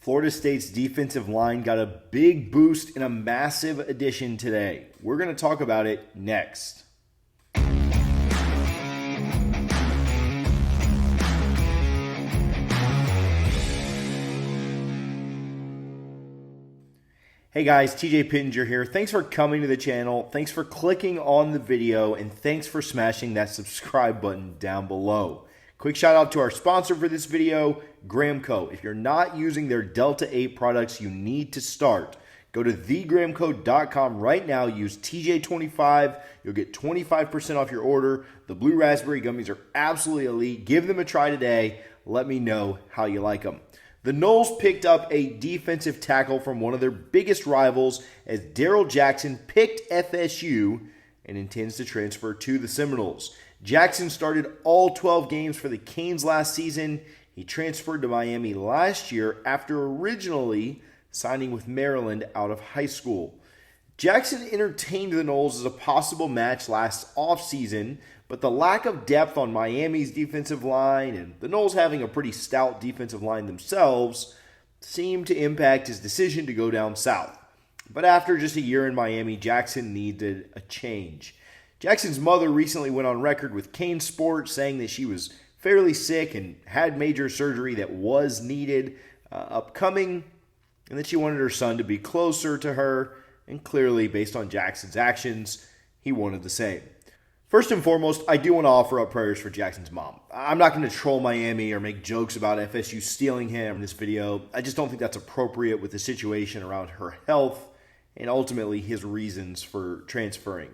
Florida State's defensive line got a big boost and a massive addition today. We're going to talk about it next. Hey guys, TJ Pittenger here. Thanks for coming to the channel. Thanks for clicking on the video, and thanks for smashing that subscribe button down below. Quick shout out to our sponsor for this video, Gramco. If you're not using their Delta 8 products, you need to start. Go to thegramco.com right now. Use TJ25. You'll get 25% off your order. The blue raspberry gummies are absolutely elite. Give them a try today. Let me know how you like them. The Noles picked up a defensive tackle from one of their biggest rivals as Darrell Jackson picked FSU and intends to transfer to the Seminoles. Jackson started all 12 games for the Canes last season. He transferred to Miami last year after originally signing with Maryland out of high school. Jackson entertained the Noles as a possible match last offseason, but the lack of depth on Miami's defensive line and the Noles having a pretty stout defensive line themselves seemed to impact his decision to go down south. But after just a year in Miami, Jackson needed a change. Jackson's mother recently went on record with Kane Sports saying that she was fairly sick and had major surgery that was needed upcoming, and that she wanted her son to be closer to her, and clearly, based on Jackson's actions, he wanted the same. First and foremost, I do want to offer up prayers for Jackson's mom. I'm not going to troll Miami or make jokes about FSU stealing him in this video. I just don't think that's appropriate with the situation around her health and ultimately his reasons for transferring.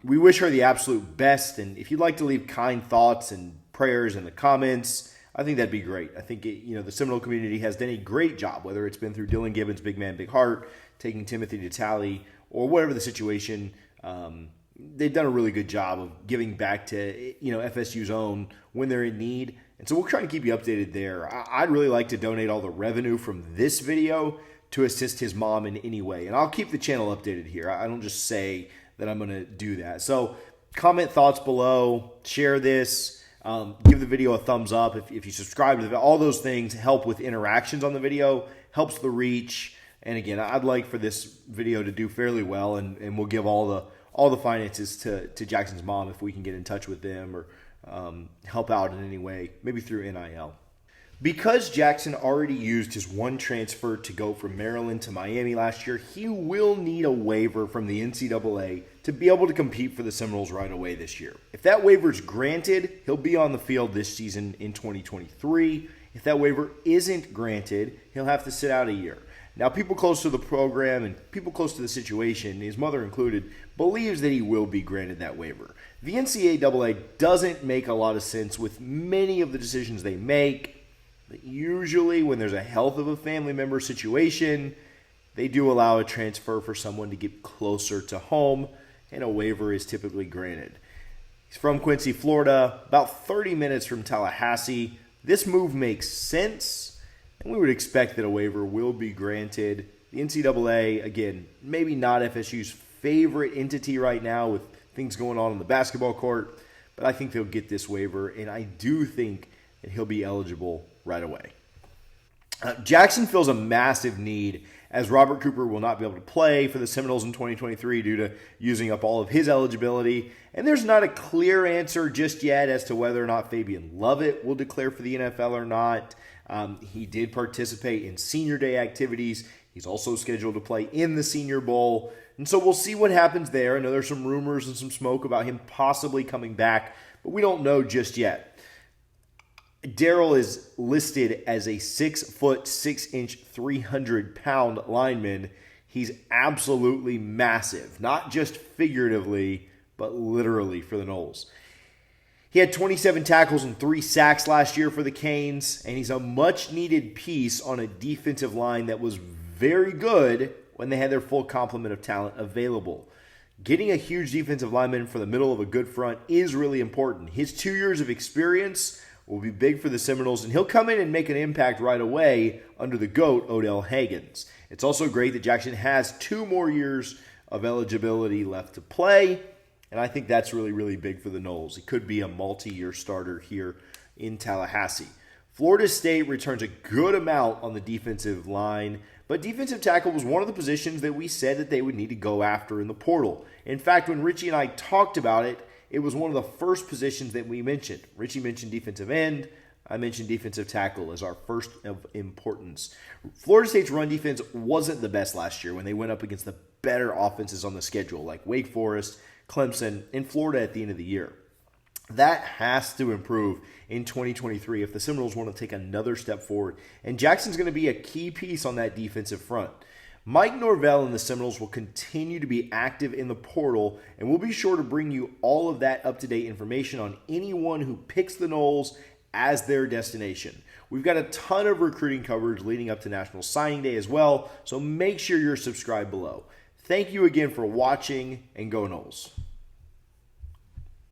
We wish her the absolute best, and if you'd like to leave kind thoughts and prayers in the comments, I think that'd be great. I think the Seminole community has done a great job, whether it's been through Dylan Gibbons' Big Man, Big Heart, taking Timothy to Tally, or whatever the situation. They've done a really good job of giving back to FSU's own when they're in need, and so we'll try to keep you updated there. I'd really like to donate all the revenue from this video to assist his mom in any way, and I'll keep the channel updated here. I don't just say that I'm going to do that. So comment thoughts below, share this, give the video a thumbs up. If you subscribe to the video, all those things help with interactions on the video, helps the reach. And again, I'd like for this video to do fairly well, and we'll give all the finances to Jackson's mom if we can get in touch with them or help out in any way, maybe through NIL. Because Jackson already used his one transfer to go from Maryland to Miami last year, he will need a waiver from the NCAA to be able to compete for the Seminoles right away this year. If that waiver is granted, he'll be on the field this season in 2023. If that waiver isn't granted, he'll have to sit out a year. Now, people close to the program and people close to the situation, his mother included, believes that he will be granted that waiver. The NCAA doesn't make a lot of sense with many of the decisions they make. But usually when there's a health of a family member situation, they do allow a transfer for someone to get closer to home, and a waiver is typically granted. He's from Quincy, Florida, about 30 minutes from Tallahassee. This move makes sense, and we would expect that a waiver will be granted. The NCAA, again, maybe not FSU's favorite entity right now with things going on the basketball court, but I think they'll get this waiver, and I do think that he'll be eligible right away. Jackson feels a massive need as Robert Cooper will not be able to play for the Seminoles in 2023 due to using up all of his eligibility. And there's not a clear answer just yet as to whether or not Fabian Lovett will declare for the NFL or not. He did participate in senior day activities. He's also scheduled to play in the Senior Bowl. And so we'll see what happens there. I know there's some rumors and some smoke about him possibly coming back, but we don't know just yet. Darrell is listed as a 6 foot, 6 inch, 300-pound lineman. He's absolutely massive, not just figuratively, but literally for the Noles. He had 27 tackles and 3 sacks last year for the Canes, and he's a much-needed piece on a defensive line that was very good when they had their full complement of talent available. Getting a huge defensive lineman for the middle of a good front is really important. His 2 years of experience will be big for the Seminoles, and he'll come in and make an impact right away under the GOAT, Odell Haggins. It's also great that Jackson has 2 more years of eligibility left to play, and I think that's really, really big for the Noles. He could be a multi-year starter here in Tallahassee. Florida State returns a good amount on the defensive line, but defensive tackle was one of the positions that we said that they would need to go after in the portal. In fact, when Richie and I talked about it, it was one of the first positions that we mentioned. Richie mentioned defensive end. I mentioned defensive tackle as our first of importance. Florida State's run defense wasn't the best last year when they went up against the better offenses on the schedule, like Wake Forest, Clemson, and Florida at the end of the year. That has to improve in 2023 if the Seminoles want to take another step forward. And Jackson's going to be a key piece on that defensive front. Mike Norvell and the Seminoles will continue to be active in the portal, and we'll be sure to bring you all of that up-to-date information on anyone who picks the Noles as their destination. We've got a ton of recruiting coverage leading up to National Signing Day as well, so make sure you're subscribed below. Thank you again for watching, and go Noles.